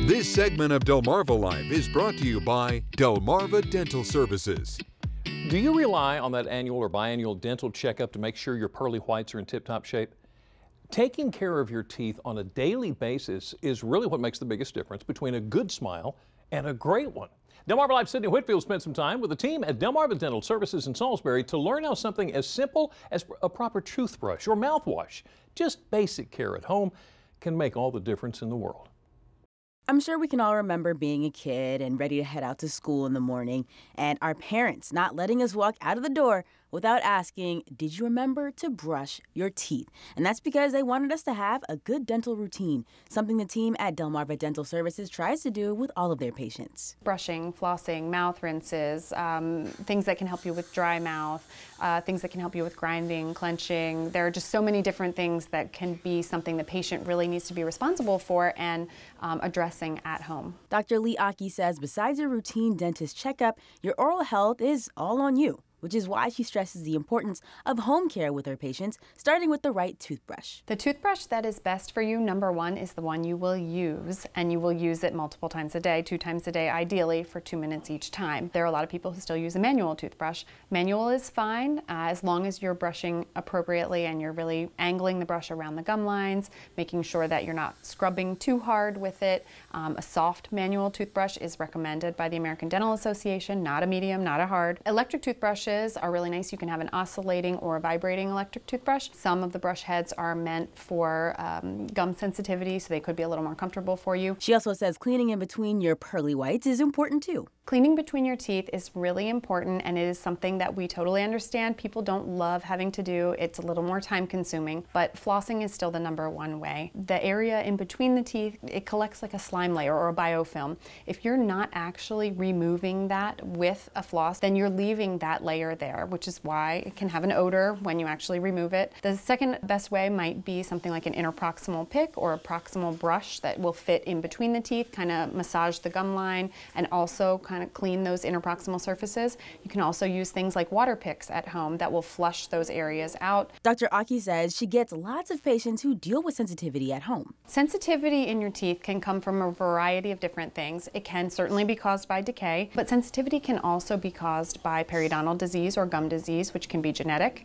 This segment of Delmarva Live is brought to you by Delmarva Dental Services. Do you rely on that annual or biannual dental checkup to make sure your pearly whites are in tip-top shape? Taking care of your teeth on a daily basis is really what makes the biggest difference between a good smile and a great one. Delmarva Live Sydney Whitfield spent some time with the team at Delmarva Dental Services in Salisbury to learn how something as simple as a proper toothbrush or mouthwash, just basic care at home, can make all the difference in the world. I'm sure we can all remember being a kid and ready to head out to school in the morning, and our parents not letting us walk out of the door without asking, did you remember to brush your teeth? And that's because they wanted us to have a good dental routine, something the team at Delmarva Dental Services tries to do with all of their patients. Brushing, flossing, mouth rinses, things that can help you with dry mouth, things that can help you with grinding, clenching. There are just so many different things that can be something the patient really needs to be responsible for and addressing at home. Dr. Lee Aki says besides a routine dentist checkup, your oral health is all on you, which is why she stresses the importance of home care with her patients, starting with the right toothbrush. The toothbrush that is best for you, number one, is the one you will use, and you will use it multiple times a day, 2 times a day ideally, for 2 minutes each time. There are a lot of people who still use a manual toothbrush. Manual is fine as long as you're brushing appropriately and you're really angling the brush around the gum lines, making sure that you're not scrubbing too hard with it. A soft manual toothbrush is recommended by the American Dental Association, not a medium, not a hard. Electric toothbrushes are really nice. You can have an oscillating or a vibrating electric toothbrush. Some of the brush heads are meant for gum sensitivity, so they could be a little more comfortable for you. She also says cleaning in between your pearly whites is important too. Cleaning between your teeth is really important, and it is something that we totally understand people don't love having to do. It's a little more time consuming, but flossing is still the #1 way. The area in between the teeth, it collects like a slime layer or a biofilm. If you're not actually removing that with a floss, then you're leaving that layer there, which is why it can have an odor when you actually remove it. The second best way might be something like an interproximal pick or a proximal brush that will fit in between the teeth, kind of massage the gum line and also kind of clean those interproximal surfaces. You can also use things like water picks at home that will flush those areas out. Dr. Aki says she gets lots of patients who deal with sensitivity at home. Sensitivity in your teeth can come from a variety of different things. It can certainly be caused by decay, but sensitivity can also be caused by periodontal disease or gum disease, which can be genetic.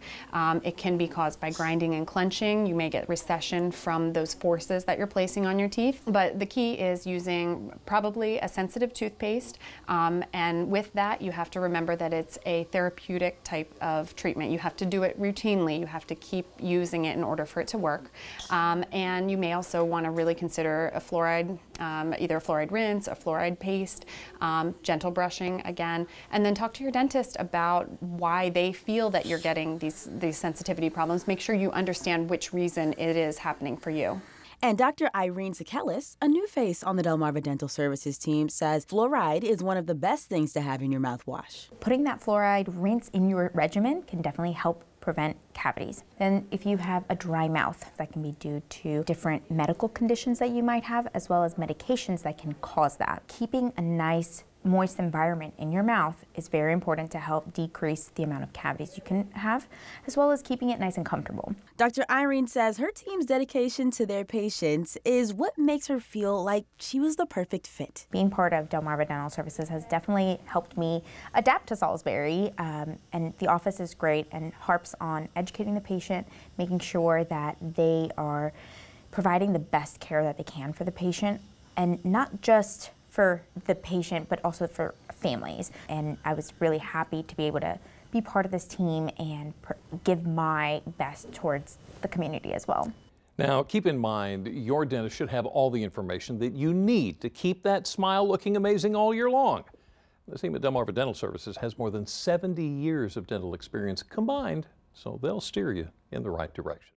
It can be caused by grinding and clenching. You may get recession from those forces that you're placing on your teeth. But the key is using probably a sensitive toothpaste, and with that you have to remember that it's a therapeutic type of treatment. You have to do it routinely. You have to keep using it in order for it to work. And you may also want to really consider a fluoride, either a fluoride rinse, a fluoride paste, gentle brushing again, and then talk to your dentist about why they feel that you're getting these sensitivity problems. Make sure you understand which reason it is happening for you. And Dr. Irene Sakelis, a new face on the Delmarva Dental Services team, says fluoride is one of the best things to have in your mouthwash. Putting that fluoride rinse in your regimen can definitely help prevent cavities. And if you have a dry mouth, that can be due to different medical conditions that you might have, as well as medications that can cause that. Keeping a nice moist environment in your mouth is very important to help decrease the amount of cavities you can have, as well as keeping it nice and comfortable. Dr. Irene says her team's dedication to their patients is what makes her feel like she was the perfect fit. Being part of Delmarva Dental Services has definitely helped me adapt to Salisbury, and the office is great and harps on educating the patient, making sure that they are providing the best care that they can for the patient, and not just for the patient, but also for families. And I was really happy to be able to be part of this team and give my best towards the community as well. Now, keep in mind, your dentist should have all the information that you need to keep that smile looking amazing all year long. The team at Delmarva Dental Services has more than 70 years of dental experience combined, so they'll steer you in the right direction.